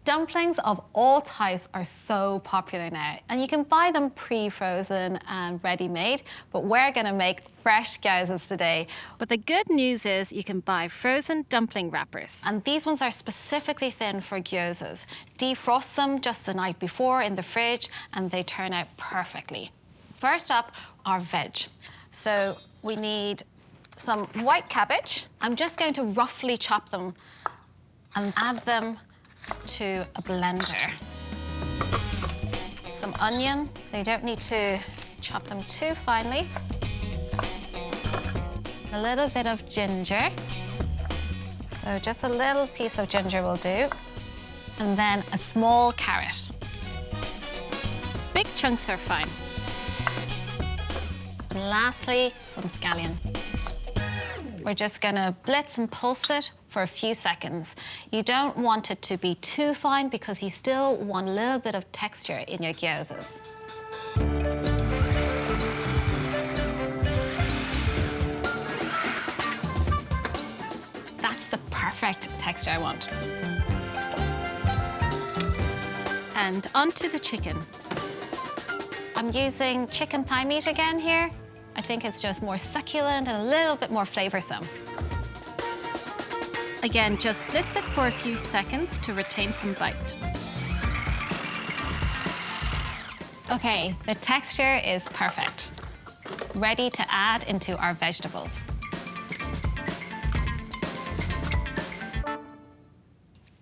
Dumplings of all types are so popular now, and you can buy them pre-frozen and ready-made, but we're gonna make fresh gyozas today. But the good news is you can buy frozen dumpling wrappers. And these ones are specifically thin for gyozas. Defrost them just the night before in the fridge, and they turn out perfectly. First up, our veg. So we need some white cabbage. I'm just going to roughly chop them and add them to a blender. Some onion, so you don't need to chop them too finely. A little bit of ginger. So just a little piece of ginger will do. And then a small carrot. Big chunks are fine. And lastly, some scallion. We're just gonna blitz and pulse it for a few seconds. You don't want it to be too fine because you still want a little bit of texture in your gyozas. That's the perfect texture I want. And onto the chicken. I'm using chicken thigh meat again here. I think it's just more succulent and a little bit more flavoursome. Again, just blitz it for a few seconds to retain some bite. Okay, the texture is perfect. Ready to add into our vegetables.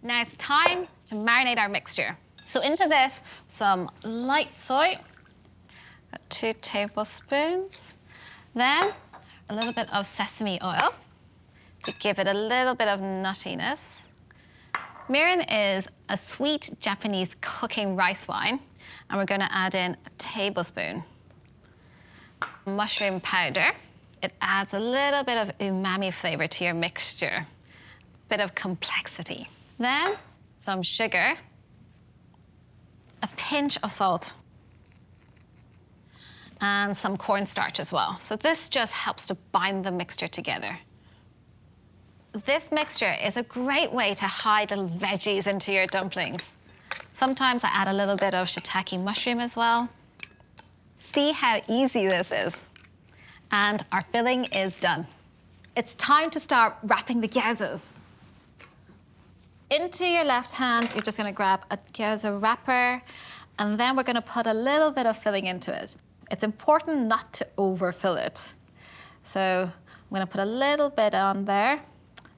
Now it's time to marinate our mixture. So into this, some light soy, 2 tablespoons. Then a little bit of sesame oil to give it a little bit of nuttiness. Mirin is a sweet Japanese cooking rice wine, and we're gonna add in a tablespoon. Mushroom powder. It adds a little bit of umami flavor to your mixture, a bit of complexity. Then some sugar, a pinch of salt, and some cornstarch as well. So this just helps to bind the mixture together. This mixture is a great way to hide little veggies into your dumplings. Sometimes I add a little bit of shiitake mushroom as well. See how easy this is. And our filling is done. It's time to start wrapping the gyozas. Into your left hand, you're just gonna grab a gyoza wrapper, and then we're gonna put a little bit of filling into it. It's important not to overfill it. So I'm gonna put a little bit on there,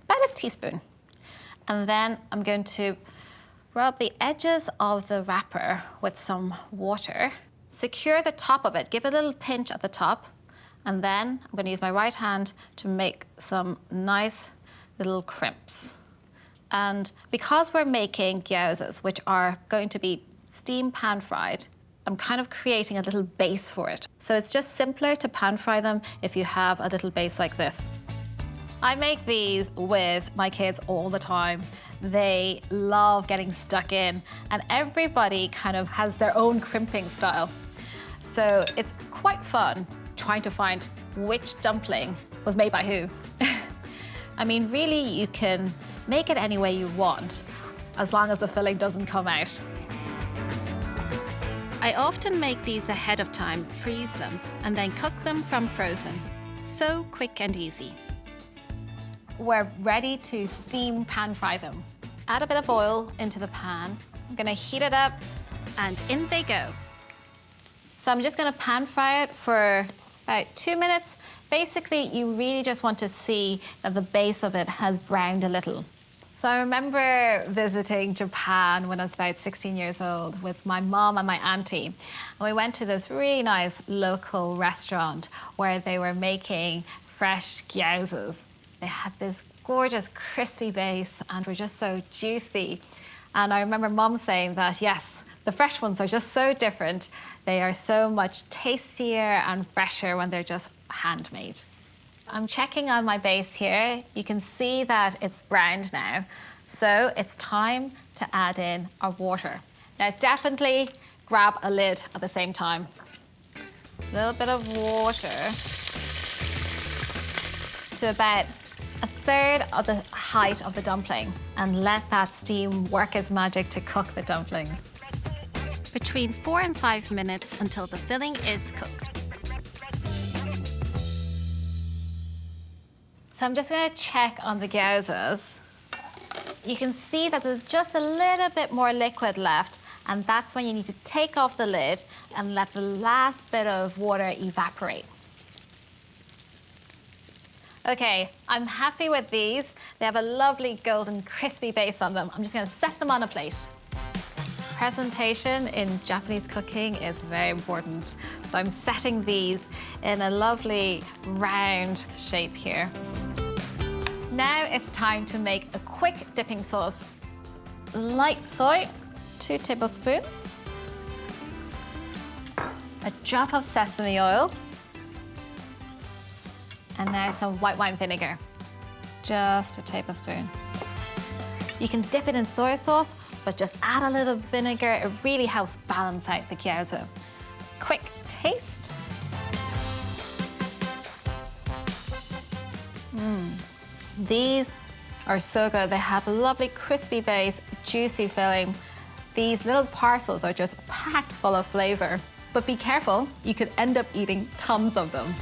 about a teaspoon. And then I'm going to rub the edges of the wrapper with some water. Secure the top of it, give it a little pinch at the top. And then I'm gonna use my right hand to make some nice little crimps. And because we're making gyozas, which are going to be steam pan fried, I'm kind of creating a little base for it. So it's just simpler to pan fry them if you have a little base like this. I make these with my kids all the time. They love getting stuck in, and everybody kind of has their own crimping style. So it's quite fun trying to find which dumpling was made by who. I mean, really, you can make it any way you want, as long as the filling doesn't come out. I often make these ahead of time, freeze them, and then cook them from frozen. So quick and easy. We're ready to steam pan fry them. Add a bit of oil into the pan. I'm gonna heat it up. And in they go. So I'm just gonna pan fry it for about 2 minutes. Basically, you really just want to see that the base of it has browned a little. So I remember visiting Japan when I was about 16 years old with my mom and my auntie. And we went to this really nice local restaurant where they were making fresh gyozas. They had this gorgeous crispy base and were just so juicy. And I remember Mom saying that, yes, the fresh ones are just so different. They are so much tastier and fresher when they're just handmade. I'm checking on my base here. You can see that it's browned now. So it's time to add in our water. Now definitely grab a lid at the same time. A little bit of water to about 1/3 of the height of the dumpling and let that steam work its magic to cook the dumplings. Between 4 and 5 minutes until the filling is cooked. So I'm just going to check on the gyozas. You can see that there's just a little bit more liquid left, and that's when you need to take off the lid and let the last bit of water evaporate. Okay, I'm happy with these. They have a lovely golden crispy base on them. I'm just going to set them on a plate. Presentation in Japanese cooking is very important. So I'm setting these in a lovely round shape here. Now it's time to make a quick dipping sauce. Light soy, 2 tablespoons. A drop of sesame oil. And now some white wine vinegar, just a tablespoon. You can dip it in soy sauce, but just add a little vinegar. It really helps balance out the gyoza. Quick taste. These are so good. They have a lovely crispy base, juicy filling. These little parcels are just packed full of flavor. But be careful, you could end up eating tons of them.